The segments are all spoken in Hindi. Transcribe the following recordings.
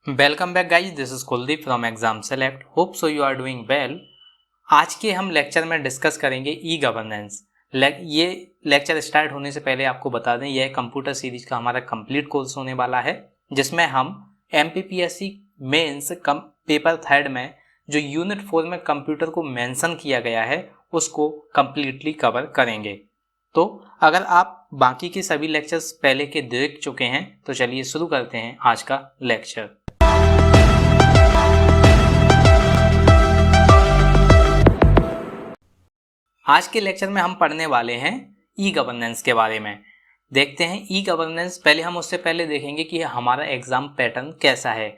Welcome back guys, this is Kuldeep from exam select. Hope so you are doing well. आज के हम लेक्चर में डिस्कस करेंगे ई गवर्नेंस। ये लेक्चर स्टार्ट होने से पहले आपको बता दें, यह कंप्यूटर सीरीज का हमारा कंप्लीट कोर्स होने वाला है, जिसमें हम MPPSC मेंस पेपर थर्ड में जो यूनिट 4 में कंप्यूटर को मेंशन किया गया है उसको कंप्लीटली कवर करेंगे। तो अगर आप बाकी के सभी लेक्चर्स पहले के देख चुके हैं तो चलिए शुरू करते हैं आज का लेक्चर। आज के लेक्चर में हम पढ़ने वाले हैं ई गवर्नेंस के बारे में। देखते हैं ई गवर्नेंस। पहले हम उससे पहले देखेंगे कि हमारा एग्जाम पैटर्न कैसा है।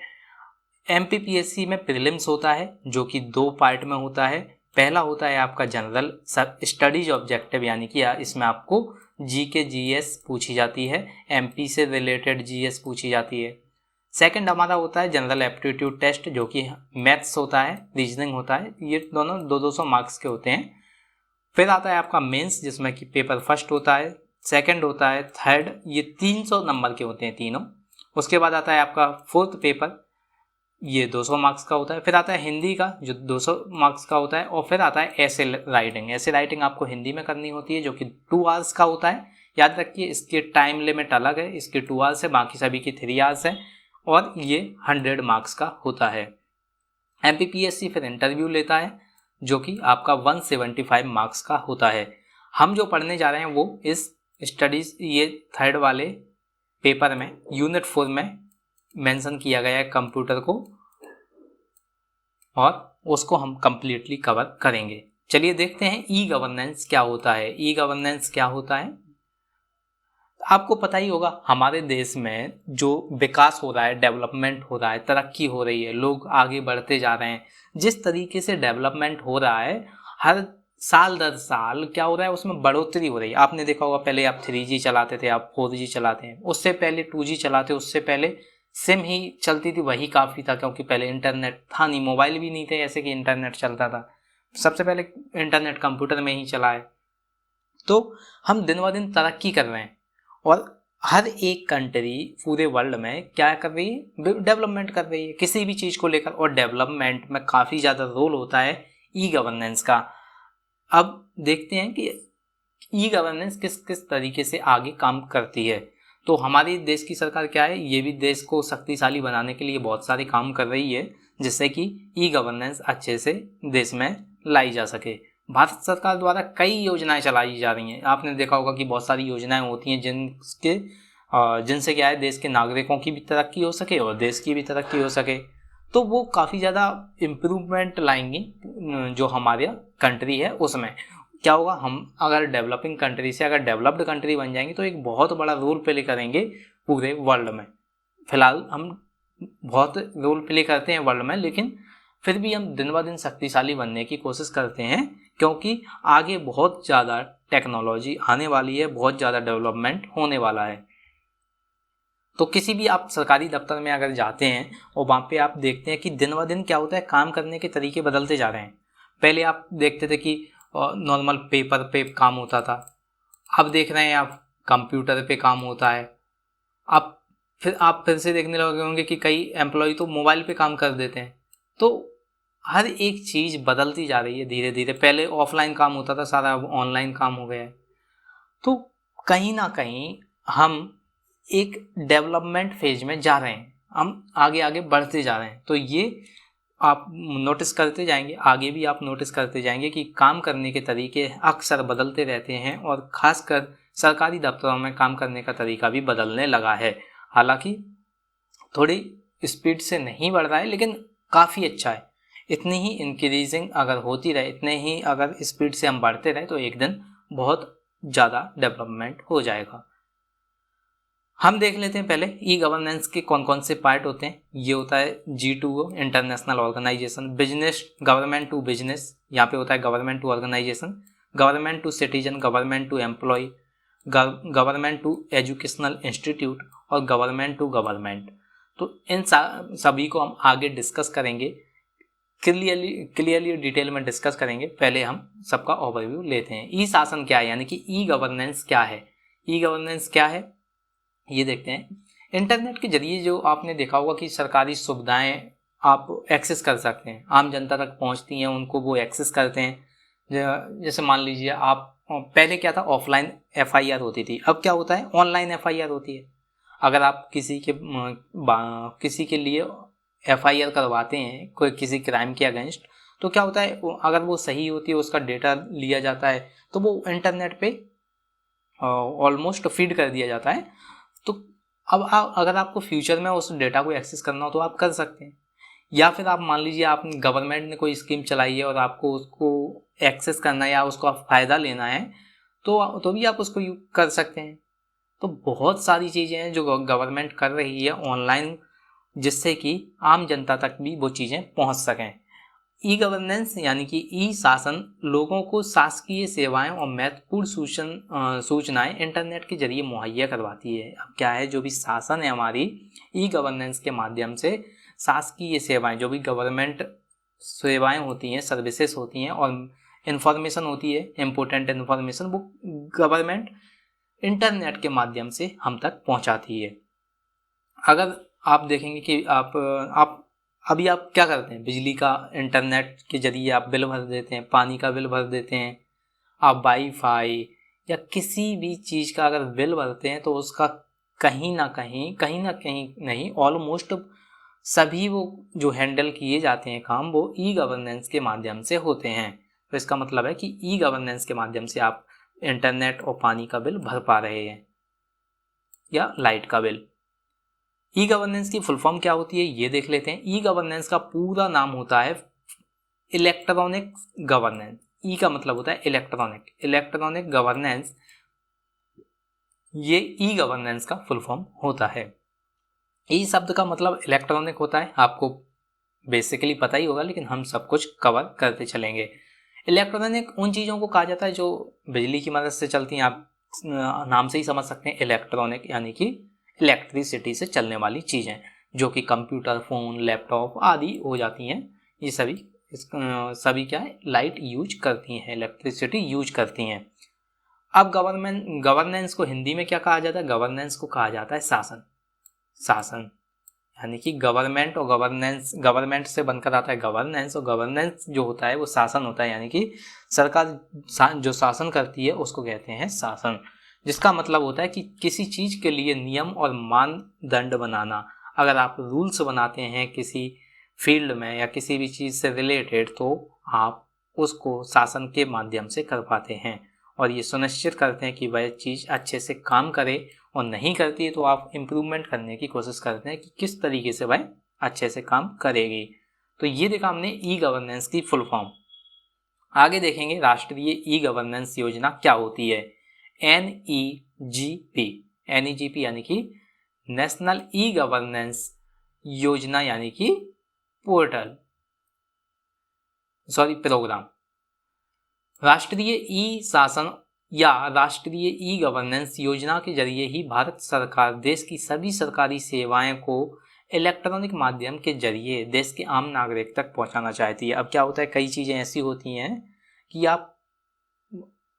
MPPSC में प्रीलिम्स होता है जो कि 2 पार्ट में होता है। पहला होता है आपका जनरल स्टडीज ऑब्जेक्टिव, यानी कि इसमें आपको GK GS पूछी जाती है, MP से रिलेटेड GS पूछी जाती है। सेकंड हमारा होता है जनरल एप्टीट्यूड टेस्ट, जो कि मैथ्स होता है, रीजनिंग होता है। ये दोनों 200 मार्क्स के होते हैं। फिर आता है आपका मेंस, जिसमें कि पेपर फर्स्ट होता है, सेकंड होता है, थर्ड, ये 300 नंबर के होते हैं तीनों। उसके बाद आता है आपका फोर्थ पेपर, ये 200 मार्क्स का होता है। फिर आता है हिंदी का जो 200 मार्क्स का होता है। और फिर आता है ऐसे राइटिंग आपको हिंदी में करनी होती है, जो कि 2 आवर्स का होता है। याद रखिए इसकी टाइम लिमिट अलग है, इसके 2 आवर्स है, बाकी सभी की 3 आवर्स है, और ये 100 मार्क्स का होता है। MPPSC फिर इंटरव्यू लेता है जो कि आपका 175 मार्क्स का होता है। हम जो पढ़ने जा रहे हैं वो इस स्टडीज ये थर्ड वाले पेपर में यूनिट 4 में मेंशन किया गया है कंप्यूटर को, और उसको हम कंप्लीटली कवर करेंगे। चलिए देखते हैं ई गवर्नेंस क्या होता है। ई गवर्नेंस क्या होता है आपको पता ही होगा। हमारे देश में जो विकास हो रहा है, डेवलपमेंट हो रहा है, तरक्की हो रही है, लोग आगे बढ़ते जा रहे हैं। जिस तरीके से डेवलपमेंट हो रहा है, हर साल दर साल क्या हो रहा है, उसमें बढ़ोतरी हो रही है। आपने देखा होगा पहले आप 3G चलाते थे, आप 4G चलाते हैं, उससे पहले 2G चलाते, उससे पहले सिम ही चलती थी, वही काफ़ी था, क्योंकि पहले इंटरनेट था नहीं, मोबाइल भी नहीं थे ऐसे कि इंटरनेट चलता था। सबसे पहले इंटरनेट कंप्यूटर में ही चला है। तो हम दिन ब दिन तरक्की कर रहे हैं, और हर एक कंट्री पूरे वर्ल्ड में क्या कर रही है, डेवलपमेंट कर रही है किसी भी चीज़ को लेकर। और डेवलपमेंट में काफ़ी ज़्यादा रोल होता है ई गवर्नेंस का। अब देखते हैं कि ई गवर्नेंस किस किस तरीके से आगे काम करती है। तो हमारी देश की सरकार क्या है, ये भी देश को शक्तिशाली बनाने के लिए बहुत सारे काम कर रही है, जिससे कि ई गवर्नेंस अच्छे से देश में लाई जा सके। भारत सरकार द्वारा कई योजनाएं चलाई जा रही हैं। आपने देखा होगा कि बहुत सारी योजनाएं होती हैं जिनसे क्या है, देश के नागरिकों की भी तरक्की हो सके और देश की भी तरक्की हो सके। तो वो काफ़ी ज़्यादा इम्प्रूवमेंट लाएंगी जो हमारे कंट्री है उसमें। क्या होगा, हम अगर डेवलपिंग कंट्री से अगर डेवलप्ड कंट्री बन जाएंगे तो एक बहुत बड़ा रोल प्ले करेंगे पूरे वर्ल्ड में। फिलहाल हम बहुत रोल प्ले करते हैं वर्ल्ड में, लेकिन फिर भी हम दिन ब दिन शक्तिशाली बनने की कोशिश करते हैं, क्योंकि आगे बहुत ज़्यादा टेक्नोलॉजी आने वाली है, बहुत ज़्यादा डेवलपमेंट होने वाला है। तो किसी भी आप सरकारी दफ्तर में अगर जाते हैं और वहाँ पे आप देखते हैं कि दिन ब दिन क्या होता है, काम करने के तरीके बदलते जा रहे हैं। पहले आप देखते थे कि नॉर्मल पेपर पे काम होता था, अब देख रहे हैं आप कंप्यूटर पे काम होता है। अब आप फिर से देखने लगे होंगे कि कई एम्प्लॉय तो मोबाइल पे काम कर देते हैं। तो हर एक चीज़ बदलती जा रही है धीरे धीरे। पहले ऑफलाइन काम होता था सारा, अब ऑनलाइन काम हो गया है। तो कहीं ना कहीं हम एक डेवलपमेंट फेज में जा रहे हैं, हम आगे आगे बढ़ते जा रहे हैं। तो ये आप नोटिस करते जाएंगे, आगे भी आप नोटिस करते जाएंगे कि काम करने के तरीके अक्सर बदलते रहते हैं, और ख़ासकर सरकारी दफ्तरों में काम करने का तरीका भी बदलने लगा है। हालांकि थोड़ी स्पीड से नहीं बढ़ रहा है, लेकिन काफ़ी अच्छा है। इतनी ही इंक्रीजिंग अगर होती रहे, इतने ही अगर स्पीड से हम बढ़ते रहे, तो एक दिन बहुत ज़्यादा डेवलपमेंट हो जाएगा। हम देख लेते हैं पहले ई गवर्नेंस के कौन कौन से पार्ट होते हैं। ये होता है G2O, international organisation, business, government to business, यहाँ पे होता है government to organisation, government to citizen, government to employ, government to educational institute, और गवर्नमेंट टू गवर्नमेंट। तो इन सभी को हम आगे डिस्कस करेंगे, क्लियरली डिटेल में डिस्कस करेंगे। पहले हम सबका ओवरव्यू लेते हैं। ई शासन क्या है, यानी कि ई गवर्नेंस क्या है। ई गवर्नेंस क्या है ये देखते हैं। इंटरनेट के जरिए जो आपने देखा होगा कि सरकारी सुविधाएं आप एक्सेस कर सकते हैं, आम जनता तक पहुंचती हैं, उनको वो एक्सेस करते हैं। जैसे मान लीजिए आप, पहले क्या था, ऑफलाइन एफआईआर होती थी, अब क्या होता है, ऑनलाइन एफआईआर होती है। अगर आप किसी के लिए एफआईआर करवाते हैं कोई किसी क्राइम के अगेंस्ट, तो क्या होता है, अगर वो सही होती है, उसका डेटा लिया जाता है, तो वो इंटरनेट पे ऑलमोस्ट फीड कर दिया जाता है। तो अब अगर आपको फ्यूचर में उस डेटा को एक्सेस करना हो तो आप कर सकते हैं। या फिर आप मान लीजिए आप गवर्नमेंट ने कोई स्कीम चलाई है और आपको उसको एक्सेस करना है या उसका फ़ायदा लेना है, तो भी आप उसको कर सकते हैं। तो बहुत सारी चीज़ें हैं जो गवर्नमेंट कर रही है ऑनलाइन, जिससे कि आम जनता तक भी वो चीज़ें पहुंच सकें। ई गवर्नेंस यानी कि ई शासन लोगों को शासकीय सेवाएं और महत्वपूर्ण सूचनाएं इंटरनेट के जरिए मुहैया करवाती है। अब क्या है, जो भी शासन है हमारी, ई गवर्नेंस के माध्यम से शासकीय सेवाएं, जो भी गवर्नमेंट सेवाएं होती हैं, सर्विसेज होती हैं और इंफॉर्मेशन होती है, इम्पोर्टेंट इन्फॉर्मेशन, वो गवर्नमेंट इंटरनेट के माध्यम से हम तक पहुंचाती है। अगर आप देखेंगे कि आप अभी आप क्या करते हैं, बिजली का इंटरनेट के जरिए आप बिल भर देते हैं, पानी का बिल भर देते हैं, आप वाईफाई या किसी भी चीज़ का अगर बिल भरते हैं तो उसका कहीं ना कहीं नहीं, ऑलमोस्ट सभी वो जो हैंडल किए जाते हैं काम, वो ई गवर्नेंस के माध्यम से होते हैं। तो इसका मतलब है कि ई गवर्नेंस के माध्यम से आप इंटरनेट और पानी का बिल भर पा रहे हैं या लाइट का बिल। ई गवर्नेंस की फुल फॉर्म क्या होती है ये देख लेते हैं। ई गवर्नेंस का पूरा नाम होता है इलेक्ट्रॉनिक गवर्नेंस। ई का मतलब होता है इलेक्ट्रॉनिक गवर्नेंस, ये ई गवर्नेंस का फुल फॉर्म होता है। ई शब्द का मतलब इलेक्ट्रॉनिक होता है, आपको बेसिकली पता ही होगा, लेकिन हम सब कुछ कवर करते चलेंगे। इलेक्ट्रॉनिक उन चीज़ों को कहा जाता है जो बिजली की मदद से चलती हैं। आप नाम से ही समझ सकते हैं, इलेक्ट्रॉनिक यानी कि इलेक्ट्रिसिटी से चलने वाली चीज़ें, जो कि कंप्यूटर, फ़ोन, लैपटॉप आदि हो जाती हैं। ये सभी क्या है, लाइट यूज करती हैं, इलेक्ट्रिसिटी यूज करती हैं। अब गवर्नेंस को हिंदी में क्या कहा जाता है, गवर्नेंस को कहा जाता है शासन यानी कि गवर्नमेंट और गवर्नमेंट से बनकर आता है गवर्नेंस, और गवर्नेंस जो होता है वो शासन होता है, यानी कि सरकार जो शासन करती है उसको कहते हैं शासन। जिसका मतलब होता है कि किसी चीज़ के लिए नियम और मानदंड बनाना। अगर आप रूल्स बनाते हैं किसी फील्ड में या किसी भी चीज़ से रिलेटेड, तो आप उसको शासन के माध्यम से कर पाते हैं और ये सुनिश्चित करते हैं कि वह चीज़ अच्छे से काम करे, और नहीं करती है तो आप इम्प्रूवमेंट करने की कोशिश करते हैं कि किस तरीके से वह अच्छे से काम करेगी। तो ये देखा हमने ई गवर्नेंस की फुल फॉर्म। आगे देखेंगे राष्ट्रीय ई गवर्नेंस योजना क्या होती है। NEGP यानी कि नेशनल ई गवर्नेंस योजना यानी कि प्रोग्राम। राष्ट्रीय ई शासन या राष्ट्रीय ई गवर्नेंस योजना के जरिए ही भारत सरकार देश की सभी सरकारी सेवाएं को इलेक्ट्रॉनिक माध्यम के जरिए देश के आम नागरिक तक पहुंचाना चाहती है। अब क्या होता है, कई चीज़ें ऐसी होती हैं कि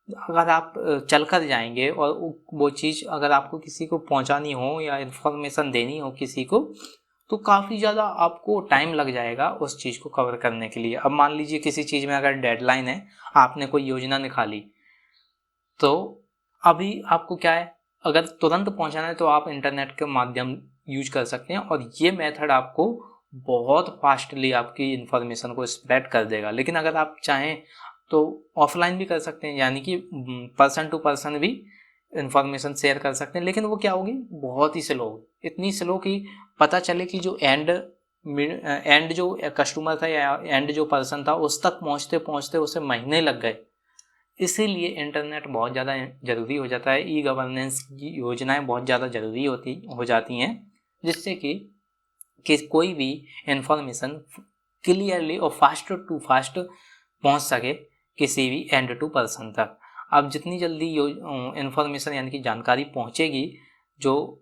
अगर आप चल कर जाएंगे और वो चीज़ अगर आपको किसी को पहुंचानी हो या इन्फॉर्मेशन देनी हो किसी को, तो काफ़ी ज़्यादा आपको टाइम लग जाएगा उस चीज़ को कवर करने के लिए। अब मान लीजिए किसी चीज़ में अगर डेडलाइन है, आपने कोई योजना निकाली, तो अभी आपको क्या है, अगर तुरंत पहुंचाना है तो आप इंटरनेट के माध्यम यूज कर सकते हैं, और ये मेथड आपको बहुत फास्टली आपकी इन्फॉर्मेशन को स्प्रेड कर देगा। लेकिन अगर आप चाहें तो ऑफलाइन भी कर सकते हैं, यानी कि पर्सन टू पर्सन भी इन्फॉर्मेशन शेयर कर सकते हैं, लेकिन वो क्या होगी, बहुत ही स्लो, इतनी स्लो कि पता चले कि जो एंड जो कस्टमर था या एंड जो पर्सन था उस तक पहुंचते पहुंचते उसे महीने लग गए। इसीलिए इंटरनेट बहुत ज़्यादा ज़रूरी हो जाता है, ई गवर्नेंस की योजनाएं बहुत ज़्यादा ज़रूरी हो जाती हैं, जिससे कि कोई भी इंफॉर्मेशन क्लियरली और फास्ट टू फास्ट पहुंच सके किसी भी एंड टू पर्सन तक। अब जितनी जल्दी इंफॉर्मेशन यानी कि जानकारी पहुंचेगी जो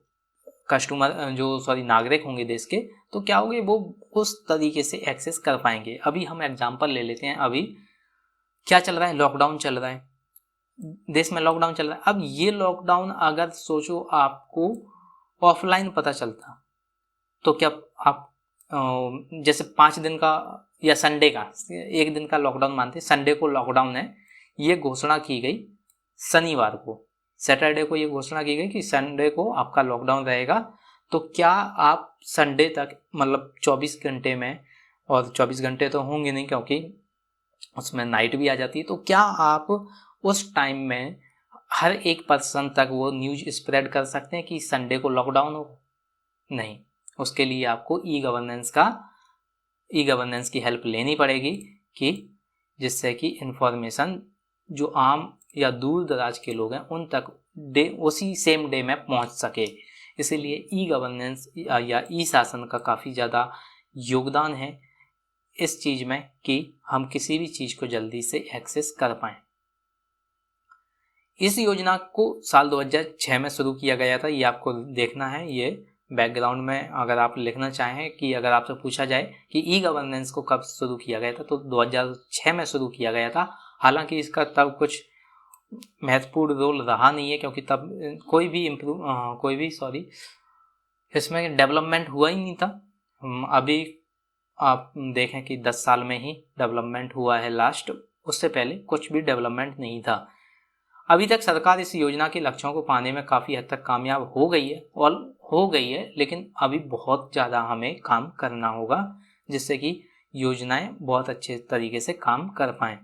नागरिक होंगे देश के, तो क्या होंगे, वो उस तरीके से एक्सेस कर पाएंगे। अभी हम एग्जांपल ले लेते हैं, अभी क्या चल रहा है, लॉकडाउन चल रहा है, देश में लॉकडाउन चल रहा है। अब ये लॉकडाउन अगर सोचो आपको ऑफलाइन पता चलता तो क्या आप जैसे 5 दिन का या संडे का 1 दिन का लॉकडाउन मानते, संडे को लॉकडाउन है, ये घोषणा की गई शनिवार को, सैटरडे को ये घोषणा की गई कि संडे को आपका लॉकडाउन रहेगा, तो क्या आप संडे तक मतलब 24 घंटे में, और 24 घंटे तो होंगे नहीं क्योंकि उसमें नाइट भी आ जाती है, तो क्या आप उस टाइम में हर एक पर्सन तक वो न्यूज स्प्रेड कर सकते हैं कि संडे को लॉकडाउन हो? नहीं, उसके लिए आपको ई गवर्नेंस की हेल्प लेनी पड़ेगी कि जिससे कि इंफॉर्मेशन जो आम या दूर दराज के लोग हैं उन तक उसी सेम डे में पहुंच सके। इसीलिए ई गवर्नेंस या ई शासन का काफ़ी ज़्यादा योगदान है इस चीज़ में कि हम किसी भी चीज़ को जल्दी से एक्सेस कर पाएँ। इस योजना को साल 2006 में शुरू किया गया था, ये आपको देखना है, ये बैकग्राउंड में अगर आप लिखना चाहें कि अगर आपसे पूछा जाए कि ई गवर्नेंस को कब शुरू किया गया था तो 2006 में शुरू किया गया था। हालांकि इसका तब कुछ महत्वपूर्ण रोल रहा नहीं है क्योंकि तब इसमें डेवलपमेंट हुआ ही नहीं था। अभी आप देखें कि 10 साल में ही डेवलपमेंट हुआ है लास्ट, उससे पहले कुछ भी डेवलपमेंट नहीं था। अभी तक सरकार इस योजना के लक्ष्यों को पाने में काफ़ी हद तक कामयाब हो गई है, लेकिन अभी बहुत ज़्यादा हमें काम करना होगा जिससे कि योजनाएं बहुत अच्छे तरीके से काम कर पाएँ।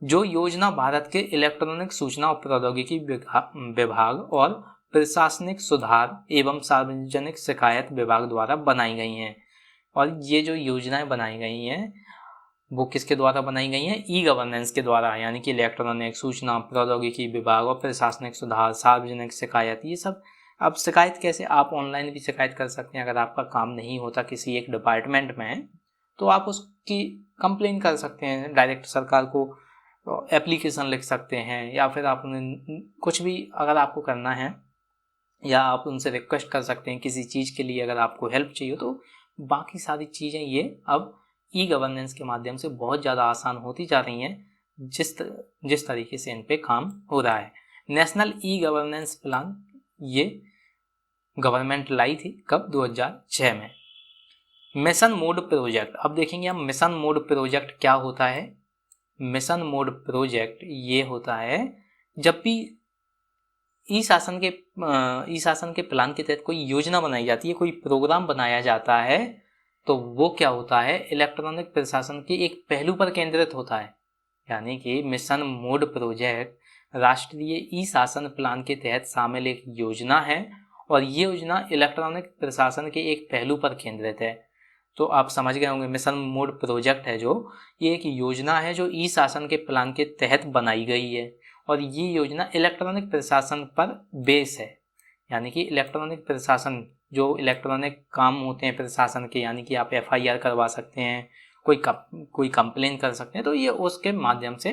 जो योजना भारत के इलेक्ट्रॉनिक सूचना और प्रौद्योगिकी विभाग और प्रशासनिक सुधार एवं सार्वजनिक शिकायत विभाग द्वारा बनाई गई हैं, और ये जो योजनाएं बनाई गई हैं वो किसके द्वारा बनाई गई हैं? ई गवर्नेंस के द्वारा, यानी कि इलेक्ट्रॉनिक सूचना प्रौद्योगिकी विभाग और प्रशासनिक सुधार, सार्वजनिक शिकायत, ये सब। अब शिकायत कैसे? आप ऑनलाइन भी शिकायत कर सकते हैं। अगर आपका काम नहीं होता किसी एक डिपार्टमेंट में तो आप उसकी कंप्लेन कर सकते हैं, डायरेक्ट सरकार को एप्लीकेशन लिख सकते हैं, या फिर आप कुछ भी अगर आपको करना है या आप उनसे रिक्वेस्ट कर सकते हैं किसी चीज़ के लिए, अगर आपको हेल्प चाहिए तो बाकी सारी चीज़ें ये अब ई गवर्नेंस के माध्यम से बहुत ज़्यादा आसान होती जा रही हैं जिस तरीके से इन पे काम हो रहा है। नेशनल ई गवर्नेंस प्लान ये गवर्नमेंट लाई थी कब? 2006 में। मिशन मोड प्रोजेक्ट, अब देखेंगे हम मिशन मोड प्रोजेक्ट क्या होता है। मिशन मोड प्रोजेक्ट ये होता है जब भी ई शासन के प्लान के तहत कोई योजना बनाई जाती है, कोई प्रोग्राम बनाया जाता है, तो वो क्या होता है? इलेक्ट्रॉनिक प्रशासन के एक पहलू पर केंद्रित होता है। यानी कि मिशन मोड प्रोजेक्ट राष्ट्रीय ई शासन प्लान के तहत शामिल एक योजना है और ये योजना इलेक्ट्रॉनिक प्रशासन के एक पहलू पर केंद्रित है। तो आप समझ गए होंगे मिशन मोड प्रोजेक्ट है जो ये एक योजना है जो ई शासन के प्लान के तहत बनाई गई है और ये योजना इलेक्ट्रॉनिक प्रशासन पर बेस है। यानी कि इलेक्ट्रॉनिक प्रशासन, जो इलेक्ट्रॉनिक काम होते हैं प्रशासन के, यानी कि आप FIR करवा सकते हैं, कोई कंप्लेन कर सकते हैं, तो ये उसके माध्यम से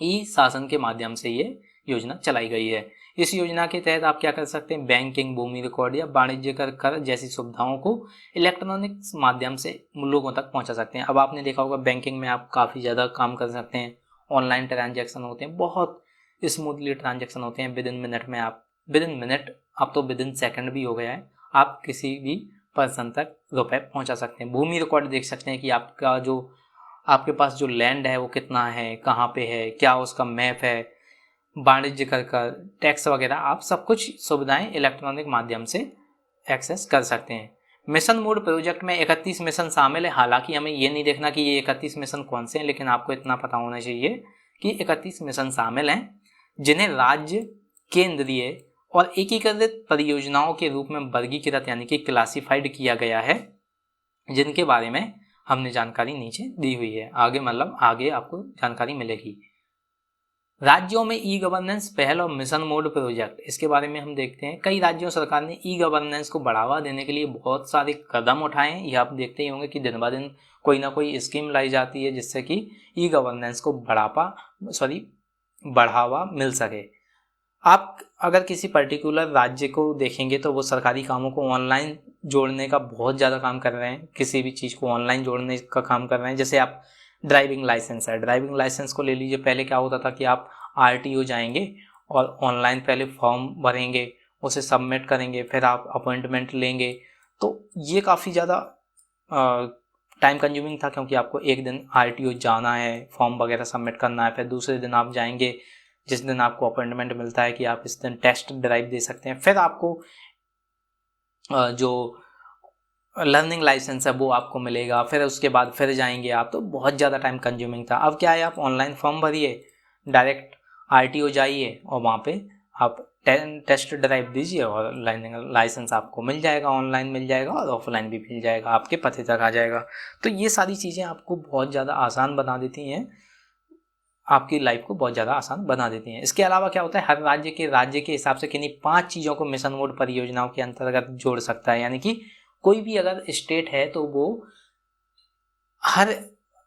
ई शासन के माध्यम से ये योजना चलाई गई है। इस योजना के तहत आप क्या कर सकते हैं? बैंकिंग, भूमि रिकॉर्ड या वाणिज्य कर जैसी सुविधाओं को इलेक्ट्रॉनिक माध्यम से लोगों तक पहुंचा सकते हैं। अब आपने देखा होगा बैंकिंग में आप काफ़ी ज़्यादा काम कर सकते हैं, ऑनलाइन ट्रांजैक्शन होते हैं, बहुत स्मूथली ट्रांजैक्शन होते हैं, विद इन मिनट, अब तो विद इन सेकेंड भी हो गया है, आप किसी भी पर्सन तक रुपए पहुंचा सकते हैं। भूमि रिकॉर्ड देख सकते हैं कि आपके पास जो लैंड है वो कितना है, कहाँ पे है, क्या उसका मैप है, वाणिज्य कर टैक्स वगैरह, आप सब कुछ सुविधाएं इलेक्ट्रॉनिक माध्यम से एक्सेस कर सकते हैं। मिशन मोड प्रोजेक्ट में 31 मिशन शामिल है। हालांकि हमें ये नहीं देखना कि ये 31 मिशन कौन से हैं, लेकिन आपको इतना पता होना चाहिए कि 31 मिशन शामिल हैं जिन्हें राज्य, केंद्रीय और एकीकृत परियोजनाओं के रूप में वर्गीकृत यानी कि क्लासिफाइड किया गया है, जिनके बारे में हमने जानकारी नीचे दी हुई है। आगे आपको जानकारी मिलेगी। राज्यों में ई गवर्नेंस पहल और मिशन मोड प्रोजेक्ट, इसके बारे में हम देखते हैं। कई राज्यों सरकार ने ई गवर्नेंस को बढ़ावा देने के लिए बहुत सारे कदम उठाए हैं। ये आप देखते ही होंगे कि दिन ब दिन कोई ना कोई स्कीम लाई जाती है जिससे कि ई गवर्नेंस को बढ़ावा मिल सके। आप अगर किसी पर्टिकुलर राज्य को देखेंगे तो वो सरकारी कामों को ऑनलाइन जोड़ने का बहुत ज़्यादा काम कर रहे हैं, किसी भी चीज़ को ऑनलाइन जोड़ने का काम कर रहे हैं। जैसे आप ड्राइविंग लाइसेंस है, ड्राइविंग लाइसेंस को ले लीजिए। पहले क्या होता था कि आप RTO जाएंगे और ऑनलाइन पहले फॉर्म भरेंगे, उसे सबमिट करेंगे, फिर आप अपॉइंटमेंट लेंगे। तो ये काफ़ी ज़्यादा टाइम कंज्यूमिंग था, क्योंकि आपको एक दिन आरटीओ जाना है, फॉर्म वगैरह सबमिट करना है, फिर दूसरे दिन आप जाएंगे जिस दिन आपको अपॉइंटमेंट मिलता है कि आप इस दिन टेस्ट ड्राइव दे सकते हैं, फिर आपको जो लर्निंग लाइसेंस है वो आपको मिलेगा, फिर उसके बाद फिर जाएंगे आप। तो बहुत ज़्यादा टाइम कंज्यूमिंग था। अब क्या है, आप ऑनलाइन फॉर्म भरिए, डायरेक्ट आरटीओ जाइए और वहाँ पे आप टेस्ट ड्राइव दीजिए और लर्निंग लाइसेंस आपको मिल जाएगा, ऑनलाइन मिल जाएगा और ऑफलाइन भी मिल जाएगा, आपके पते तक आ जाएगा। तो ये सारी चीज़ें आपको बहुत ज़्यादा आसान बना देती हैं, आपकी लाइफ को बहुत ज़्यादा आसान बना देती हैं। इसके अलावा क्या होता है, हर राज्य के हिसाब से किन्हीं 5 चीज़ों को मिशन मोड परियोजनाओं के अंतर्गत जोड़ सकता है। यानी कि कोई भी अगर स्टेट है तो वो हर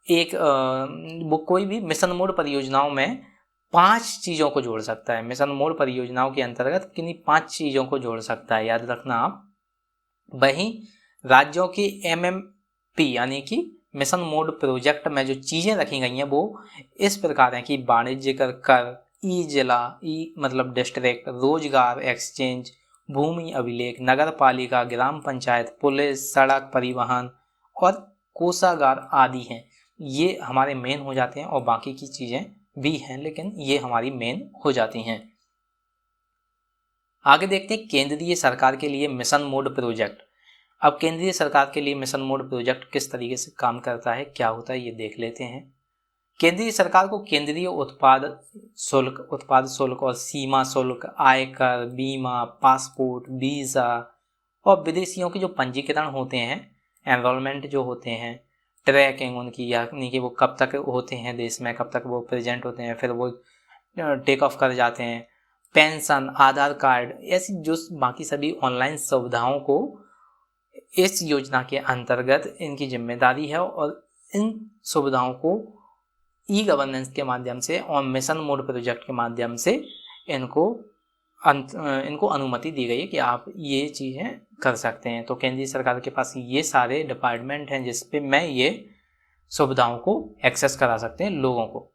एक वो कोई भी मिशन मोड परियोजनाओं में 5 चीज़ों को जोड़ सकता है। मिशन मोड परियोजनाओं के अंतर्गत किन्हीं 5 चीज़ों को जोड़ सकता है, याद रखना आप। वहीं राज्यों की एमएमपी यानी कि मिशन मोड प्रोजेक्ट में जो चीज़ें रखी गई हैं वो इस प्रकार हैं कि वाणिज्यिक कर, ई जिला, ई मतलब डिस्ट्रिक्ट, रोजगार एक्सचेंज, भूमि अभिलेख, नगर पालिका, ग्राम पंचायत, पुलिस, सड़क परिवहन और कोषागार आदि हैं। ये हमारे मेन हो जाते हैं और बाकी की चीज़ें भी हैं, लेकिन ये हमारी मेन हो जाती हैं। आगे देखते हैं केंद्रीय सरकार के लिए मिशन मोड प्रोजेक्ट। अब केंद्रीय सरकार के लिए मिशन मोड प्रोजेक्ट किस तरीके से काम करता है, क्या होता है, ये देख लेते हैं। केंद्रीय सरकार को केंद्रीय उत्पाद शुल्क और सीमा शुल्क, आयकर, बीमा, पासपोर्ट, वीज़ा और विदेशियों के जो पंजीकरण होते हैं, एनरोलमेंट जो होते हैं, ट्रैकिंग उनकी, यानी कि वो कब तक होते हैं देश में, कब तक वो प्रेजेंट होते हैं, फिर वो टेक ऑफ कर जाते हैं, पेंशन, आधार कार्ड, ऐसी जो बाकी सभी ऑनलाइन सुविधाओं को इस योजना के अंतर्गत इनकी जिम्मेदारी है और इन सुविधाओं को ई गवर्नेंस के माध्यम से और मिशन मोड प्रोजेक्ट के माध्यम से इनको अनुमति दी गई है कि आप ये चीज़ें कर सकते हैं। तो केंद्रीय सरकार के पास ये सारे डिपार्टमेंट हैं जिस पे मैं ये सुविधाओं को एक्सेस करा सकते हैं लोगों को।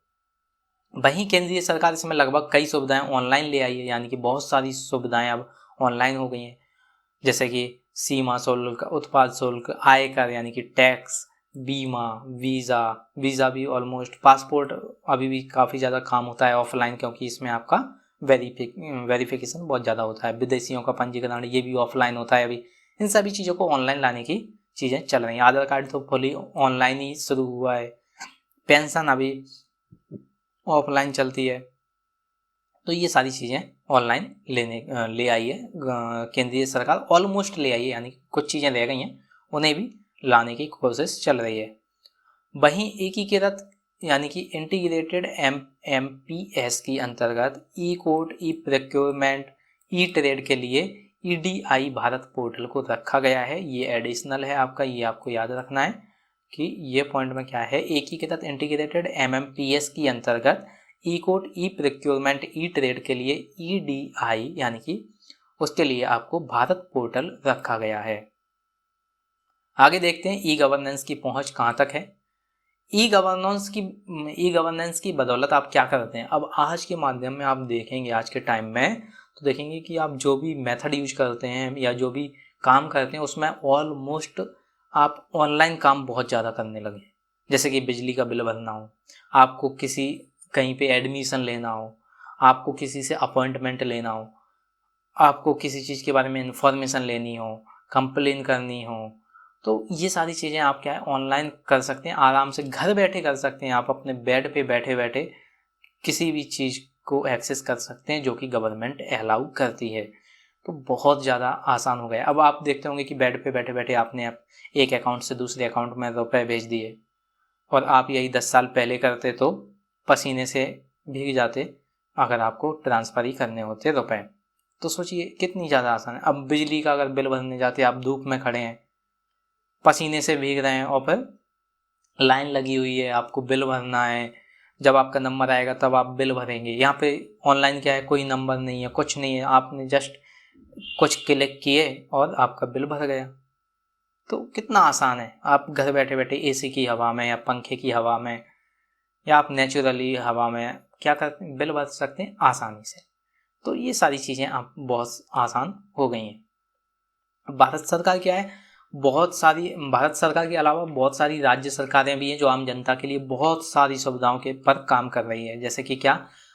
वहीं केंद्रीय सरकार इसमें लगभग कई सुविधाएं ऑनलाइन ले आई है, यानी कि बहुत सारी सुविधाएं अब ऑनलाइन हो गई हैं, जैसे कि सीमा शुल्क, उत्पाद शुल्क, आयकर यानी कि टैक्स, बीमा, वीज़ा भी ऑलमोस्ट, पासपोर्ट अभी भी काफ़ी ज़्यादा काम होता है ऑफलाइन, क्योंकि इसमें आपका वेरिफिकेशन बहुत ज़्यादा होता है। विदेशियों का पंजीकरण ये भी ऑफलाइन होता है अभी। इन सभी चीज़ों को ऑनलाइन लाने की चीज़ें चल रही हैं। आधार कार्ड तो फुली ऑनलाइन ही शुरू हुआ है, पेंशन अभी ऑफलाइन चलती है। तो ये सारी चीज़ें ऑनलाइन ले आई है केंद्रीय सरकार, ऑलमोस्ट ले आई है, यानी कुछ चीज़ें रह गई हैं उन्हें भी लाने की कोशिश चल रही है। वहीं एकीकृत यानी कि इंटीग्रेटेड एमपीएस की अंतर्गत ई कोर्ट, ई प्रोक्योरमेंट, ई ट्रेड के लिए ईडीआई भारत पोर्टल को रखा गया है। ये एडिशनल है आपका, ये आपको याद रखना है कि ये पॉइंट में क्या है, एकीकृत इंटीग्रेटेड एमएमपीएस की अंतर्गत ई कोर्ट, ई प्रोक्योरमेंट, ई ट्रेड के लिए ईडीआई यानी कि उसके लिए आपको भारत पोर्टल रखा गया है। आगे देखते हैं ई गवर्नेंस की पहुंच कहां तक है। ई गवर्नेंस की बदौलत आप क्या करते हैं। अब आज के माध्यम में आप देखेंगे, आज के टाइम में तो देखेंगे कि आप जो भी मेथड यूज करते हैं या जो भी काम करते हैं उसमें ऑलमोस्ट आप ऑनलाइन काम बहुत ज़्यादा करने लगे। जैसे कि बिजली का बिल भरना हो, आपको किसी कहीं पे एडमिशन लेना हो, आपको किसी से अपॉइंटमेंट लेना हो, आपको किसी चीज़ के बारे में इंफॉर्मेशन लेनी हो, कंप्लेन करनी हो, तो ये सारी चीज़ें आप क्या है ऑनलाइन कर सकते हैं, आराम से घर बैठे कर सकते हैं। आप अपने बेड पे बैठे बैठे किसी भी चीज़ को एक्सेस कर सकते हैं जो कि गवर्नमेंट अलाउ करती है। तो बहुत ज़्यादा आसान हो गया। अब आप देखते होंगे कि बेड पे बैठे बैठे आपने एक अकाउंट से दूसरे अकाउंट में रुपए भेज दिए, और आप यही 10 साल पहले करते तो पसीने से भीग जाते अगर आपको ट्रांसफ़र ही करने होते रुपए। तो सोचिए कितनी ज़्यादा आसान है। अब बिजली का अगर बिल भरने जाते, आप धूप में खड़े हैं, पसीने से भीग रहे हैं और फिर लाइन लगी हुई है, आपको बिल भरना है, जब आपका नंबर आएगा तब आप बिल भरेंगे। यहाँ पे ऑनलाइन क्या है, कोई नंबर नहीं है, कुछ नहीं है, आपने जस्ट कुछ क्लिक किए और आपका बिल भर गया। तो कितना आसान है। आप घर बैठे बैठे एसी की हवा में या पंखे की हवा में या आप नेचुरली हवा में क्या करते हैं, बिल भर सकते हैं आसानी से। तो ये सारी चीज़ें आप बहुत आसान हो गई हैं। भारत सरकार क्या है, भारत सरकार के अलावा बहुत सारी राज्य सरकारें भी हैं जो आम जनता के लिए बहुत सारी सुविधाओं के पर काम कर रही है। जैसे कि क्या,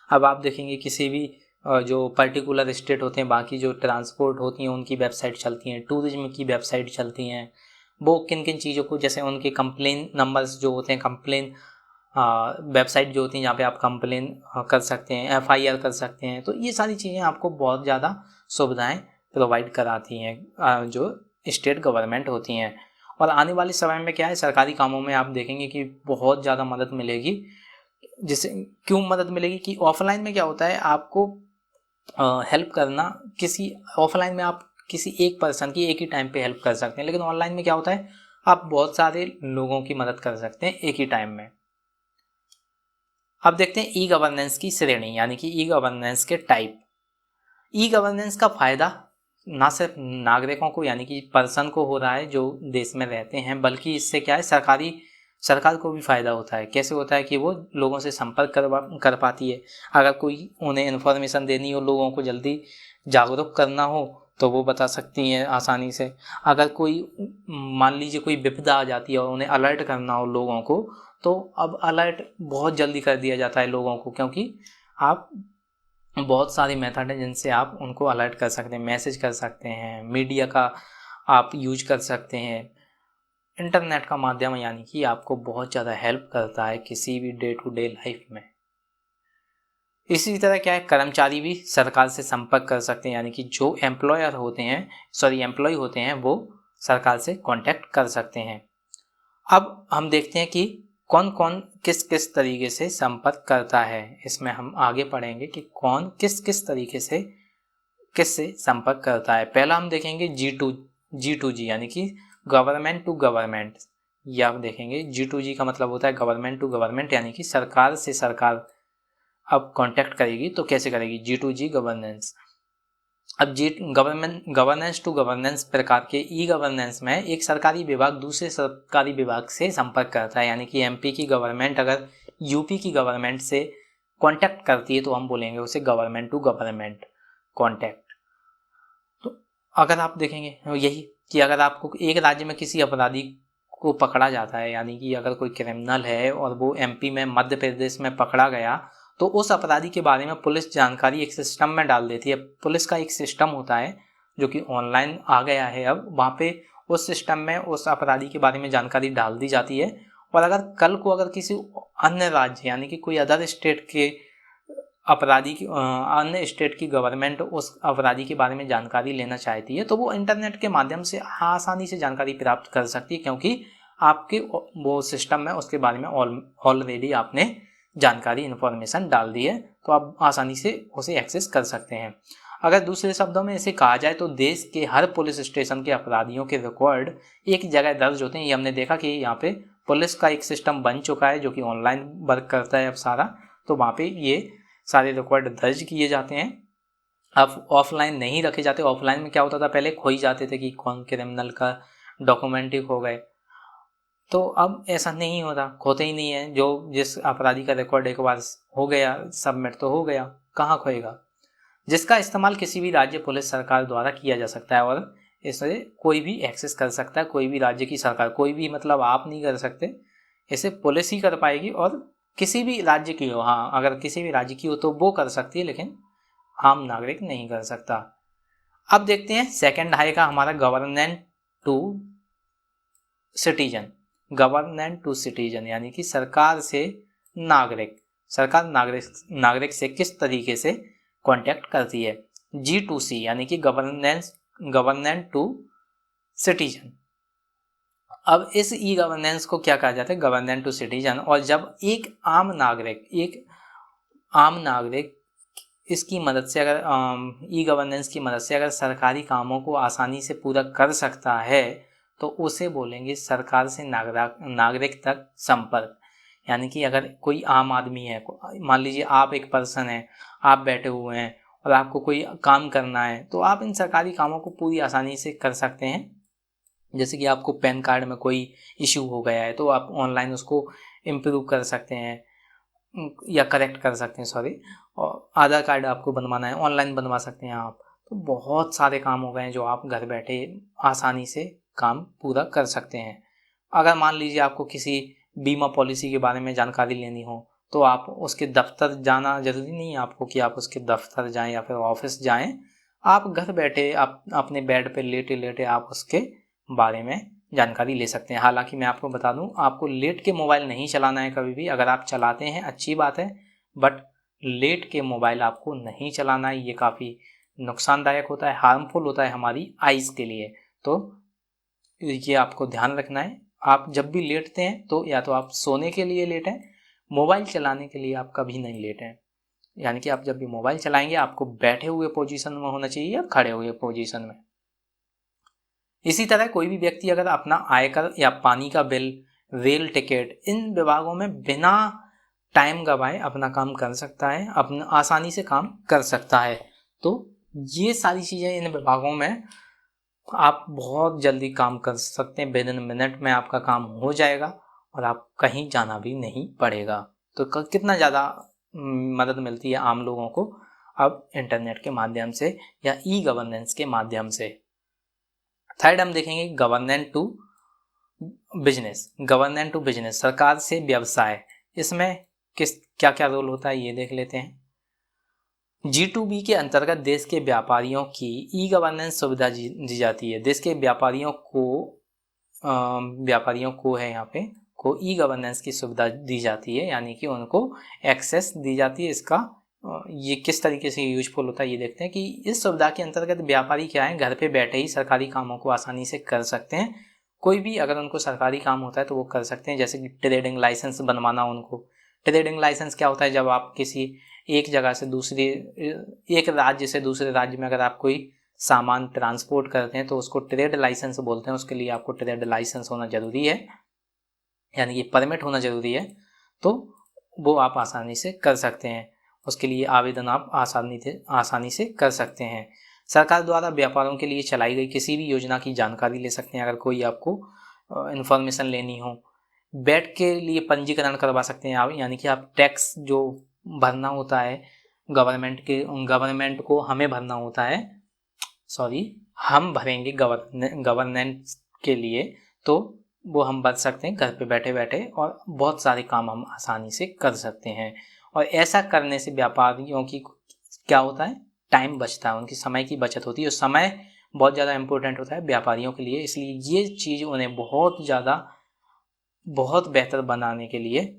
अब आप देखेंगे किसी भी जो पर्टिकुलर स्टेट होते हैं, बाकी जो ट्रांसपोर्ट होती हैं उनकी वेबसाइट चलती हैं, टूरिज्म की वेबसाइट चलती हैं, वो किन किन चीज़ों को, जैसे उनके कंप्लेन नंबर्स जो होते हैं, कंप्लेन वेबसाइट जो होती हैं जहाँ पे आप कंप्लेन कर सकते हैं, FIR कर सकते हैं। तो ये सारी चीज़ें आपको बहुत ज़्यादा सुविधाएं प्रोवाइड कराती हैं जो स्टेट गवर्नमेंट होती हैं। और आने वाले समय में क्या है, सरकारी कामों में आप देखेंगे कि बहुत ज़्यादा मदद मिलेगी। जिससे क्यों मदद मिलेगी कि ऑफलाइन में क्या होता है, आपको हेल्प करना, किसी ऑफलाइन में आप किसी एक पर्सन की एक ही टाइम पे हेल्प कर सकते हैं, लेकिन ऑनलाइन में क्या होता है, आप बहुत सारे लोगों की मदद कर सकते हैं एक ही टाइम में। अब देखते हैं ई गवर्नेंस की श्रेणी, यानी कि ई गवर्नेंस के टाइप। ई गवर्नेंस का फायदा ना सिर्फ नागरिकों को यानी कि पर्सन को हो रहा है जो देश में रहते हैं, बल्कि इससे क्या है, सरकार को भी फायदा होता है। कैसे होता है कि वो लोगों से संपर्क कर पाती है। अगर कोई उन्हें इन्फॉर्मेशन देनी हो, लोगों को जल्दी जागरूक करना हो, तो वो बता सकती हैं आसानी से। अगर कोई मान लीजिए कोई विपदा आ जाती है और उन्हें अलर्ट करना हो लोगों को, तो अब अलर्ट बहुत जल्दी कर दिया जाता है लोगों को, क्योंकि आप बहुत सारे मेथड हैं जिनसे आप उनको अलर्ट कर सकते हैं, मैसेज कर सकते हैं, मीडिया का आप यूज कर सकते हैं। इंटरनेट का माध्यम यानी कि आपको बहुत ज़्यादा हेल्प करता है किसी भी डे टू डे लाइफ में। इसी तरह क्या है, कर्मचारी भी सरकार से संपर्क कर सकते हैं, यानी कि जो एम्प्लॉय होते हैं वो सरकार से कांटेक्ट कर सकते हैं। अब हम देखते हैं कि कौन कौन किस किस तरीके से संपर्क करता है। इसमें हम आगे पढ़ेंगे कि कौन किस किस तरीके से किससे संपर्क करता है। पहला हम देखेंगे G2G यानी कि गवर्नमेंट टू गवर्नमेंट। ये आप देखेंगे G2G का मतलब होता है गवर्नमेंट टू गवर्नमेंट, यानी कि सरकार से सरकार अब कांटेक्ट करेगी तो कैसे करेगी, G2G गवर्नेंस। अब गवर्नेंस टू गवर्नेंस प्रकार के ई गवर्नेंस में एक सरकारी विभाग दूसरे सरकारी विभाग से संपर्क करता है, यानी कि MP की गवर्नमेंट अगर UP की गवर्नमेंट से कांटेक्ट करती है तो हम बोलेंगे उसे गवर्नमेंट टू गवर्नमेंट कांटेक्ट। तो अगर आप देखेंगे यही कि अगर आपको एक राज्य में किसी अपराधी को पकड़ा जाता है, यानी कि अगर कोई क्रिमिनल है और वो MP में, मध्य प्रदेश में पकड़ा गया, तो उस अपराधी के बारे में पुलिस जानकारी एक सिस्टम में डाल देती है। पुलिस का एक सिस्टम होता है जो कि ऑनलाइन आ गया है अब, वहाँ पे उस सिस्टम में उस अपराधी के बारे में जानकारी डाल दी जाती है। और अगर कल को अगर किसी अन्य राज्य यानी कि कोई अदर स्टेट के अन्य स्टेट की गवर्नमेंट उस अपराधी के बारे में जानकारी लेना चाहती है, तो वो इंटरनेट के माध्यम से आसानी से जानकारी प्राप्त कर सकती है, क्योंकि आपके वो सिस्टम में उसके बारे में ऑलरेडी आपने जानकारी इन्फॉर्मेशन डाल दी है, तो आप आसानी से उसे एक्सेस कर सकते हैं। अगर दूसरे शब्दों में इसे कहा जाए तो देश के हर पुलिस स्टेशन के अपराधियों के रिकॉर्ड एक जगह दर्ज होते हैं। ये हमने देखा कि यहाँ पे पुलिस का एक सिस्टम बन चुका है जो कि ऑनलाइन वर्क करता है अब सारा, तो वहाँ पे ये सारे रिकॉर्ड दर्ज किए जाते हैं। अब ऑफलाइन नहीं रखे जाते। ऑफलाइन में क्या होता था, पहले खो ही जाते थे कि कौन क्रिमिनल का डॉक्यूमेंट ही खो गए, तो अब ऐसा नहीं होता, खोते ही नहीं है। जो जिस अपराधी का रिकॉर्ड एक बार हो गया सबमिट तो हो गया, कहाँ खोएगा। जिसका इस्तेमाल किसी भी राज्य पुलिस सरकार द्वारा किया जा सकता है और इसे कोई भी एक्सेस कर सकता है, कोई भी राज्य की सरकार, कोई भी मतलब आप नहीं कर सकते, इसे पुलिस ही कर पाएगी। और किसी भी राज्य की हो, हाँ अगर किसी भी राज्य की हो तो वो कर सकती है, लेकिन आम नागरिक नहीं कर सकता। अब देखते हैं सेकंड आएगा हमारा governance to citizen. Governance to citizen यानी कि सरकार से नागरिक, सरकार नागरिक से किस तरीके से कांटेक्ट करती है। G2C यानी कि गवर्नेंस टू सिटीजन। अब इस ई गवर्नेंस को क्या कहा जाता है, गवर्नेंस टू सिटीजन। और जब एक आम नागरिक इसकी मदद से अगर ई गवर्नेंस की मदद से अगर सरकारी कामों को आसानी से पूरा कर सकता है तो उसे बोलेंगे सरकार से नागरिक तक संपर्क। यानी कि अगर कोई आम आदमी है, मान लीजिए आप एक पर्सन हैं, आप बैठे हुए हैं और आपको कोई काम करना है, तो आप इन सरकारी कामों को पूरी आसानी से कर सकते हैं। जैसे कि आपको पैन कार्ड में कोई इशू हो गया है तो आप ऑनलाइन उसको इम्प्रूव कर सकते हैं। या करेक्ट कर सकते हैं, सॉरी। और आधार कार्ड आपको बनवाना है, ऑनलाइन बनवा सकते हैं आप। तो बहुत सारे काम हो गए हैं जो आप घर बैठे आसानी से काम पूरा कर सकते हैं। अगर मान लीजिए आपको किसी बीमा पॉलिसी के बारे में जानकारी लेनी हो तो आप उसके दफ्तर जाना जरूरी नहीं है आपको कि आप उसके दफ्तर जाएं या फिर ऑफिस जाएं। आप घर बैठे आप अपने बेड पे लेटे लेटे आप उसके बारे में जानकारी ले सकते हैं। हालांकि मैं आपको बता दूं, आपको लेट के मोबाइल नहीं चलाना है कभी भी। अगर आप चलाते हैं अच्छी बात है, बट लेट के मोबाइल आपको नहीं चलाना है। ये काफ़ी नुकसानदायक होता है, हार्मफुल होता है हमारी आइज़ के लिए। तो ये आपको ध्यान रखना है। आप जब भी लेटते हैं तो या तो आप सोने के लिए लेटें, मोबाइल चलाने के लिए आप कभी नहीं लेटें। यानी कि आप जब भी मोबाइल चलाएंगे आपको बैठे हुए पोजीशन में होना चाहिए या खड़े हुए पोजीशन में। इसी तरह कोई भी व्यक्ति अगर अपना आयकर या पानी का बिल, रेल टिकट, इन विभागों में बिना टाइम गवाए अपना काम कर सकता है, अपना आसानी से काम कर सकता है। तो ये सारी चीज़ें इन विभागों में आप बहुत जल्दी काम कर सकते हैं। विदिन मिनट में आपका काम हो जाएगा और आप कहीं जाना भी नहीं पड़ेगा। तो कितना ज़्यादा मदद मिलती है आम लोगों को अब इंटरनेट के माध्यम से या ई गवर्नेंस के माध्यम से। थर्ड हम देखेंगे governance to business. Governance to business, सरकार से व्यवसाय, इसमें क्या क्या रोल होता है ये देख लेते हैं। G2B के अंतर्गत देश के व्यापारियों की ई गवर्नेंस सुविधा दी जाती है। देश के व्यापारियों को है यहाँ पे को ई गवर्नेंस की सुविधा दी जाती है, यानी कि उनको एक्सेस दी जाती है। इसका ये किस तरीके से यूजफुल होता है ये देखते हैं कि इस सुविधा के अंतर्गत व्यापारी क्या है, घर पे बैठे ही सरकारी कामों को आसानी से कर सकते हैं। कोई भी अगर उनको सरकारी काम होता है तो वो कर सकते हैं, जैसे कि ट्रेडिंग लाइसेंस बनवाना उनको। ट्रेडिंग लाइसेंस क्या होता है, जब आप किसी एक जगह से दूसरी, एक राज्य से दूसरे राज्य में अगर आप कोई सामान ट्रांसपोर्ट करते हैं तो उसको ट्रेड लाइसेंस बोलते हैं। उसके लिए आपको ट्रेड लाइसेंस होना जरूरी है, यानी कि परमिट होना जरूरी है। तो वो आप आसानी से कर सकते हैं, उसके लिए आवेदन आप आसानी से कर सकते हैं। सरकार द्वारा व्यापारों के लिए चलाई गई किसी भी योजना की जानकारी ले सकते हैं। अगर कोई आपको इन्फॉर्मेशन लेनी हो, बैट के लिए पंजीकरण करवा सकते हैं आप, यानी कि आप टैक्स जो भरना होता है गवर्नमेंट को हमें भरना होता है, सॉरी हम भरेंगे गवर्नेंस के लिए, तो वो हम भर सकते हैं घर पे बैठे बैठे और बहुत सारे काम हम आसानी से कर सकते हैं। और ऐसा करने से व्यापारियों की क्या होता है, टाइम बचता है, उनकी समय की बचत होती है। और समय बहुत ज़्यादा इम्पोर्टेंट होता है व्यापारियों के लिए, इसलिए ये चीज़ उन्हें बहुत बेहतर बनाने के लिए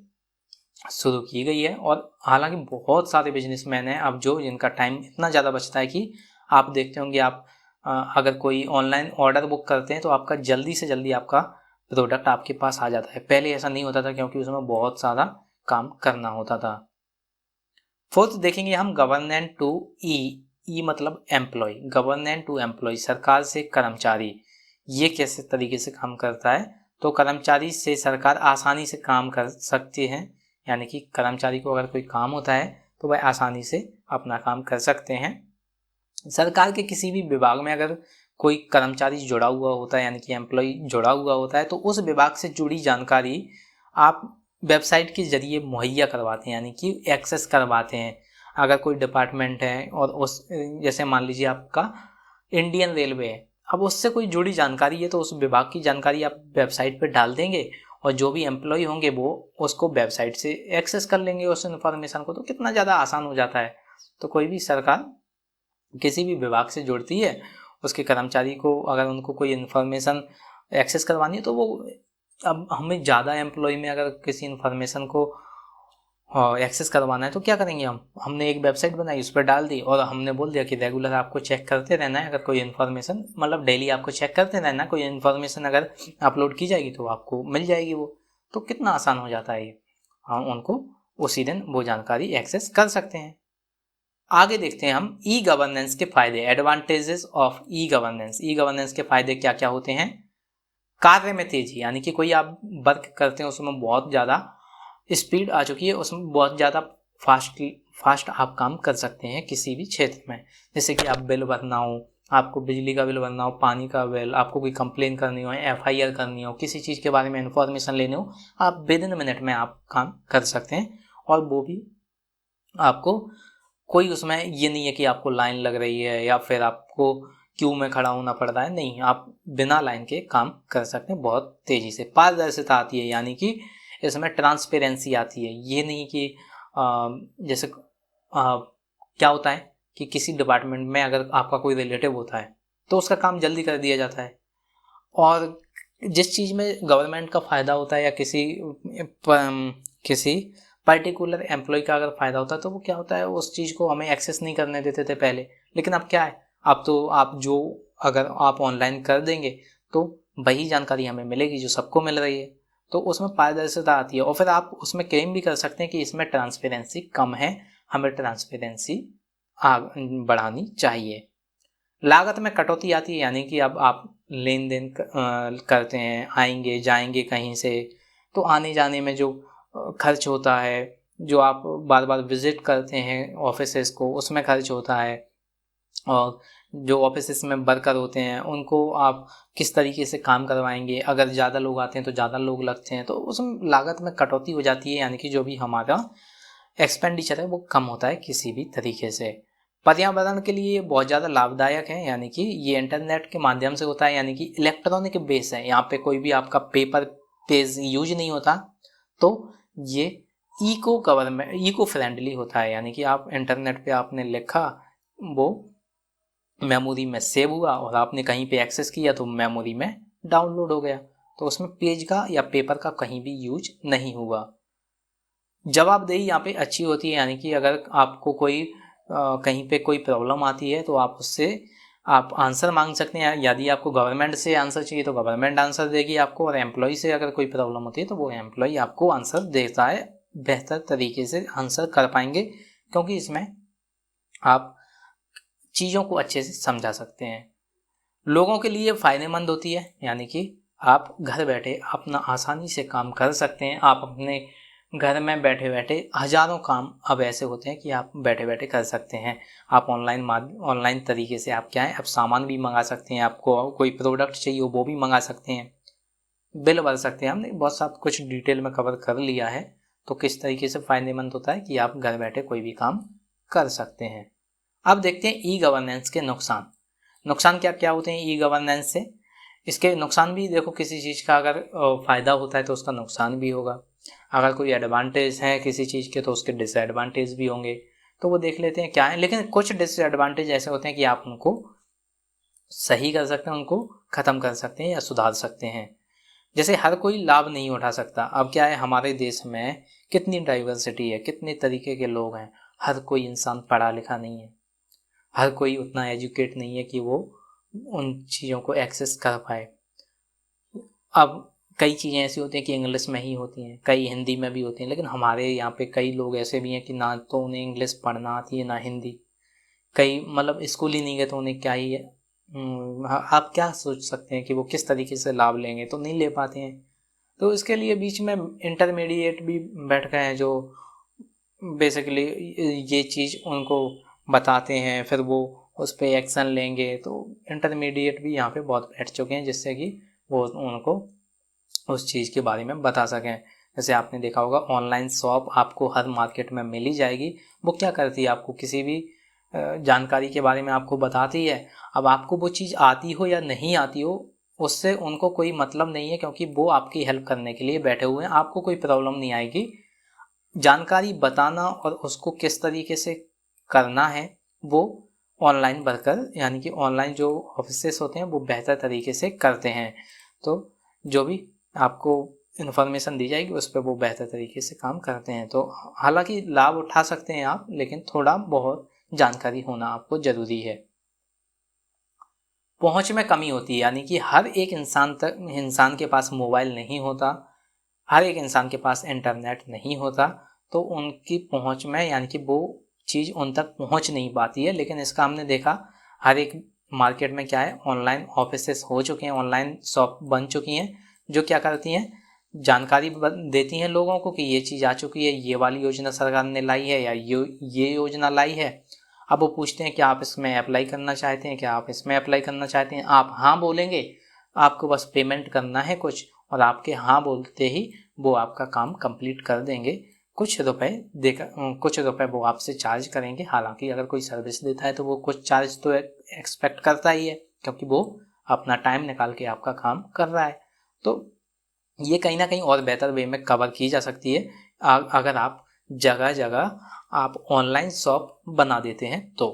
शुरू की गई है। और हालांकि बहुत सारे बिजनेसमैन हैं अब जो जिनका टाइम इतना ज़्यादा बचता है कि आप देखते होंगे, आप अगर कोई ऑनलाइन ऑर्डर बुक करते हैं तो आपका जल्दी से जल्दी आपका प्रोडक्ट आपके पास आ जाता है। पहले ऐसा नहीं होता था क्योंकि उसमें बहुत सारा काम करना होता था। फोर्थ देखेंगे हम गवर्नेंस टू ई मतलब एम्प्लॉय। गवर्नेंस टू एम्प्लॉय, सरकार से कर्मचारी, ये कैसे तरीके से काम करता है, तो कर्मचारी से सरकार आसानी से काम कर सकती है। यानी कि कर्मचारी को अगर कोई काम होता है तो वह आसानी से अपना काम कर सकते हैं। सरकार के किसी भी विभाग में अगर कोई कर्मचारी जुड़ा हुआ होता है, यानी कि एम्प्लॉय जुड़ा हुआ होता है, तो उस विभाग से जुड़ी जानकारी आप वेबसाइट के जरिए मुहैया करवाते हैं, यानी कि एक्सेस करवाते हैं। अगर कोई डिपार्टमेंट है और उस, जैसे मान लीजिए आपका इंडियन रेलवे है, अब उससे कोई जुड़ी जानकारी है तो उस विभाग की जानकारी आप वेबसाइट पर डाल देंगे और जो भी एम्प्लॉय होंगे वो उसको वेबसाइट से एक्सेस कर लेंगे उस इन्फॉर्मेशन को। तो कितना ज़्यादा आसान हो जाता है। तो कोई भी सरकार किसी भी विभाग से जुड़ती है, उसके कर्मचारी को अगर उनको कोई इन्फॉर्मेशन एक्सेस करवानी है तो वो, अब हमें ज़्यादा एम्प्लॉय में अगर किसी इन्फॉर्मेशन को एक्सेस करवाना है तो क्या करेंगे, हमने एक वेबसाइट बनाई, उस पर डाल दी और हमने बोल दिया कि रेगुलर आपको चेक करते रहना है। अगर कोई इन्फॉर्मेशन, मतलब डेली आपको चेक करते रहना, कोई इन्फॉर्मेशन अगर अपलोड की जाएगी तो आपको मिल जाएगी वो। तो कितना आसान हो जाता है ये, हम उनको उसी दिन वो जानकारी एक्सेस कर सकते हैं। आगे देखते हैं हम ई गवर्नेंस के फायदे, advantages of e governance. E governance के फायदे क्या क्या होते हैं, कार्य में तेजी, यानी कि कोई आप वर्क करते हैं उसमें बहुत ज़्यादा स्पीड आ चुकी है, उसमें बहुत ज़्यादा फास्ट आप काम कर सकते हैं किसी भी क्षेत्र में। जैसे कि आप बिल भरना हो, आपको बिजली का बिल भरना हो, पानी का बिल, आपको कोई कंप्लेन करनी हो, FIR करनी हो, किसी चीज़ के बारे में इंफॉर्मेशन लेनी हो, आप विदिन मिनट में आप काम कर सकते हैं और वो भी आपको कोई उसमें ये नहीं है कि आपको लाइन लग रही है या फिर आपको क्यू में खड़ा होना पड़ रहा है, नहीं, आप बिना लाइन के काम कर सकते हैं बहुत तेज़ी से। पारदर्शिता आती है, यानी कि इसमें ट्रांसपेरेंसी आती है। ये नहीं कि जैसे क्या होता है कि किसी डिपार्टमेंट में अगर आपका कोई रिलेटिव होता है तो उसका काम जल्दी कर दिया जाता है, और जिस चीज़ में गवर्नमेंट का फ़ायदा होता है या किसी पर्टिकुलर एम्प्लॉय का अगर फ़ायदा होता है तो वो क्या होता है, उस चीज़ को हमें एक्सेस नहीं करने देते थे पहले। लेकिन अब क्या है, अब तो अगर आप ऑनलाइन कर देंगे तो वही जानकारी हमें मिलेगी जो सबको मिल रही है, तो उसमें पारदर्शिता आती है। और फिर आप उसमें क्लेम भी कर सकते हैं कि इसमें ट्रांसपेरेंसी कम है, हमें ट्रांसपेरेंसी बढ़ानी चाहिए। लागत में कटौती आती है, यानी कि अब आप लेन देन करते हैं, आएंगे जाएंगे कहीं से, तो आने जाने में जो खर्च होता है, जो आप बार बार विजिट करते हैं ऑफिसेस को, उसमें खर्च होता है। और जो ऑफिसेस में वर्कर होते हैं उनको आप किस तरीके से काम करवाएंगे, अगर ज़्यादा लोग आते हैं तो ज़्यादा लोग लगते हैं, तो उसमें लागत में कटौती हो जाती है, यानी कि जो भी हमारा एक्सपेंडिचर है वो कम होता है किसी भी तरीके से। पर्यावरण के लिए बहुत ज़्यादा लाभदायक है, यानी कि ये इंटरनेट के माध्यम से होता है, यानी कि इलेक्ट्रॉनिक बेस है, यहाँ पे कोई भी आपका पेपर पेज यूज नहीं होता, तो ये इको फ्रेंडली होता है, यानी कि आप इंटरनेट पे आपने लिखा, वो मेमोरी में सेव हुआ और आपने कहीं पे एक्सेस किया तो मेमोरी में डाउनलोड हो गया, तो उसमें पेज का या पेपर का कहीं भी यूज नहीं हुआ। जवाबदेही यहाँ पे अच्छी होती है, यानी कि अगर आपको कोई कहीं पे कोई प्रॉब्लम आती है तो आप उससे आप आंसर मांग सकते हैं। यदि आपको गवर्नमेंट से आंसर चाहिए तो गवर्नमेंट आंसर देगी आपको, और एम्प्लॉय से अगर कोई प्रॉब्लम होती है तो वो एम्प्लॉय आपको आंसर देता है, बेहतर तरीके से आंसर कर पाएंगे, क्योंकि इसमें आप चीज़ों को अच्छे से समझा सकते हैं। लोगों के लिए फ़ायदेमंद होती है, यानी कि आप घर बैठे अपना आसानी से काम कर सकते हैं। आप अपने घर में बैठे बैठे हज़ारों काम अब ऐसे होते हैं कि आप बैठे बैठे कर सकते हैं। आप ऑनलाइन तरीके से आप क्या है, आप सामान भी मंगा सकते हैं, आपको कोई प्रोडक्ट चाहिए वो भी मंगा सकते हैं, बिल भर सकते हैं। हमने बहुत सब कुछ डिटेल में कवर कर लिया है, तो किस तरीके से फ़ायदेमंद होता है कि आप घर बैठे कोई भी काम कर सकते हैं। अब देखते हैं ई गवर्नेंस के नुकसान। नुकसान क्या क्या होते हैं ई गवर्नेंस से? इसके नुकसान भी देखो, किसी चीज़ का अगर फ़ायदा होता है तो उसका नुकसान भी होगा, अगर कोई एडवांटेज है किसी चीज़ के तो उसके डिसएडवांटेज भी होंगे, तो वो देख लेते हैं क्या है। लेकिन कुछ डिसएडवांटेज ऐसे होते हैं कि आप उनको सही कर सकते हैं, उनको ख़त्म कर सकते हैं या सुधार सकते हैं। जैसे हर कोई लाभ नहीं उठा सकता। अब क्या है, हमारे देश में कितनी डाइवर्सिटी है, कितने तरीके के लोग हैं, हर कोई इंसान पढ़ा लिखा नहीं है, हर कोई उतना एजुकेट नहीं है कि वो उन चीज़ों को एक्सेस कर पाए। अब कई चीज़ें ऐसी होती हैं कि इंग्लिश में ही होती हैं, कई हिंदी में भी होती हैं, लेकिन हमारे यहाँ पे कई लोग ऐसे भी हैं कि ना तो उन्हें इंग्लिश पढ़ना आती है ना हिंदी, कई मतलब स्कूल ही नहीं गए तो उन्हें क्या ही है। आप क्या सोच सकते हैं कि वो किस तरीके से लाभ लेंगे, तो नहीं ले पाते हैं। तो इसके लिए बीच में इंटरमीडिएट भी बैठ गए हैं जो बेसिकली ये चीज़ उनको बताते हैं, फिर वो उस पर एक्शन लेंगे। तो इंटरमीडिएट भी यहाँ पे बहुत बैठ चुके हैं जिससे कि वो उनको उस चीज़ के बारे में बता सकें। जैसे आपने देखा होगा ऑनलाइन शॉप आपको हर मार्केट में मिल ही जाएगी, वो क्या करती है, आपको किसी भी जानकारी के बारे में आपको बताती है। अब आपको वो चीज़ आती हो या नहीं आती हो उससे उनको कोई मतलब नहीं है, क्योंकि वो आपकी हेल्प करने के लिए बैठे हुए हैं, आपको कोई प्रॉब्लम नहीं आएगी। जानकारी बताना और उसको किस तरीके से करना है वो ऑनलाइन वर्कर, यानी कि ऑनलाइन जो ऑफिसेस होते हैं वो बेहतर तरीके से करते हैं। तो जो भी आपको इन्फॉर्मेशन दी जाएगी उस पर वो बेहतर तरीके से काम करते हैं। तो हालांकि लाभ उठा सकते हैं आप, लेकिन थोड़ा बहुत जानकारी होना आपको ज़रूरी है। पहुंच में कमी होती है, यानी कि हर एक इंसान के पास मोबाइल नहीं होता, हर एक इंसान के पास इंटरनेट नहीं होता, तो उनकी पहुंच में यानी कि वो चीज़ उन तक पहुंच नहीं पाती है। लेकिन इसका हमने देखा हर एक मार्केट में क्या है, ऑनलाइन ऑफिसेस हो चुके हैं, ऑनलाइन शॉप बन चुकी हैं जो क्या करती हैं, जानकारी देती हैं लोगों को कि ये चीज़ आ चुकी है, ये वाली योजना सरकार ने लाई है या ये योजना लाई है। अब वो पूछते हैं कि आप इसमें अप्लाई करना चाहते हैं, क्या आप इसमें अप्लाई करना चाहते हैं, आप हाँ बोलेंगे, आपको बस पेमेंट करना है कुछ, और आपके हाँ बोलते ही वो आपका काम कंप्लीट कर देंगे। कुछ रुपए वो आपसे चार्ज करेंगे। हालांकि अगर कोई सर्विस देता है तो वो कुछ चार्ज तो एक्सपेक्ट करता ही है, क्योंकि वो अपना टाइम निकाल के आपका काम कर रहा है। तो ये कहीं ना कहीं और बेहतर वे में कवर की जा सकती है अगर आप जगह जगह आप ऑनलाइन शॉप बना देते हैं तो।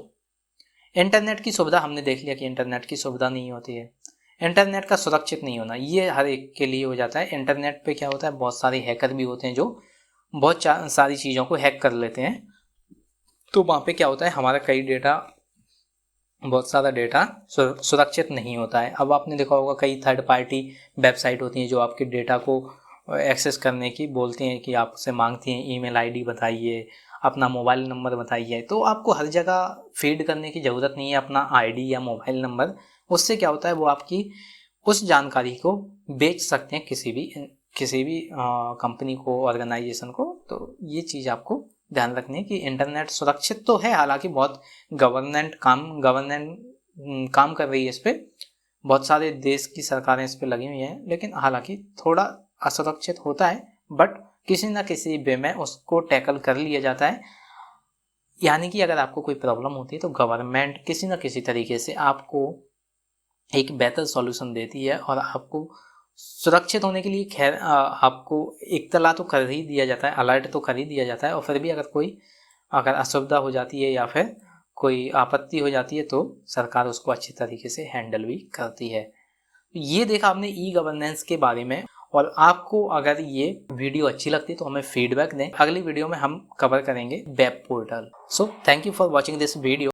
इंटरनेट की सुविधा हमने देख लिया कि इंटरनेट की सुविधा नहीं होती है। इंटरनेट का सुरक्षित नहीं होना ये हर एक के लिए हो जाता है। इंटरनेट पे क्या होता है, बहुत सारे हैकर भी होते हैं जो बहुत सारी चीज़ों को हैक कर लेते हैं। तो वहाँ पे क्या होता है, हमारा बहुत सारा डेटा सुरक्षित नहीं होता है। अब आपने देखा होगा कई थर्ड पार्टी वेबसाइट होती हैं जो आपके डेटा को एक्सेस करने की बोलती हैं, कि आपसे मांगती हैं ईमेल आईडी बताइए, अपना मोबाइल नंबर बताइए। तो आपको हर जगह फीड करने की ज़रूरत नहीं है अपना आईडी या मोबाइल नंबर। उससे क्या होता है, वो आपकी उस जानकारी को बेच सकते हैं किसी भी कंपनी को, ऑर्गेनाइजेशन को। तो ये चीज़ आपको ध्यान रखनी है कि इंटरनेट सुरक्षित तो है, हालांकि बहुत गवर्नमेंट काम कर रही है इस पर, बहुत सारे देश की सरकारें इस पर लगी हुई हैं, लेकिन हालांकि थोड़ा असुरक्षित होता है, बट किसी ना किसी वे में उसको टैकल कर लिया जाता है। यानी कि अगर आपको कोई प्रॉब्लम होती है तो गवर्नमेंट किसी ना किसी तरीके से आपको एक बेहतर सॉल्यूशन देती है, और आपको सुरक्षित होने के लिए खैर आपको इत्तला तो कर ही दिया जाता है, अलर्ट तो कर ही दिया जाता है। और फिर भी अगर असुविधा हो जाती है या फिर कोई आपत्ति हो जाती है तो सरकार उसको अच्छी तरीके से हैंडल भी करती है। ये देखा आपने ई गवर्नेंस के बारे में। और आपको अगर ये वीडियो अच्छी लगती है तो हमें फीडबैक दें। अगली वीडियो में हम कवर करेंगे web portal. So thank you for watching this video.